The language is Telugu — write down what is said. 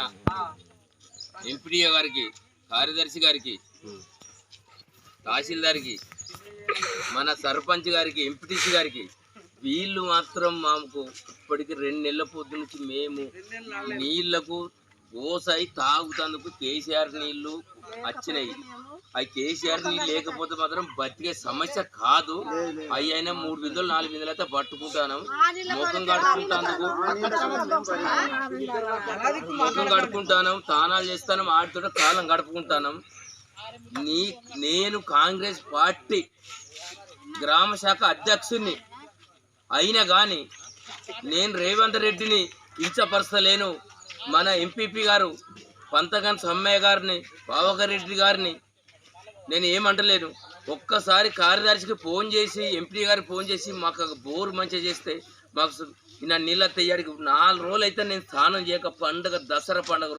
ఆయన ఎంపీడీఓ గారికి, కార్యదర్శి గారికి, తహసీల్దార్కి, మన సర్పంచ్ గారికి, ఎంపీటీసీ గారికి, వీళ్ళు మాత్రం మాకు ఇప్పటికి 2 నెలల పొద్దు నుంచి మేము నీళ్లకు గోసాయి తాగుతందుకు కేసీఆర్ నీళ్లు వచ్చినాయి. అవి కేసీఆర్ నీళ్ళు లేకపోతే మాత్రం బతికే సమస్య కాదు. అవి అయినా 3 బిందెలు 4 బిందెలు అయితే పట్టుకుంటాను. ముఖం కడుక్కుంటాను, తానాలు చేస్తాను, ఆడితో కాలం గడుపుకుంటాను. నేను కాంగ్రెస్ పార్టీ గ్రామ శాఖ అధ్యక్షుడిని అయినా కానీ నేను రేవంత్ రెడ్డిని కించపరచలేను. మన ఎంపీపీ గారు పంతగన్ సమ్మయ్య గారిని, బావగారెడ్డి గారిని నేను ఏమంటలేను. ఒక్కసారి కార్యదర్శికి ఫోన్ చేసి, ఎంపీ గారికి ఫోన్ చేసి మాకు బోరు మంచిగా చేస్తే మాకు నిన్న నీళ్ళ తెయ్యాడికి 4 రోజులు అయితే నేను స్నానం చేయక పండుగ దసరా పండుగ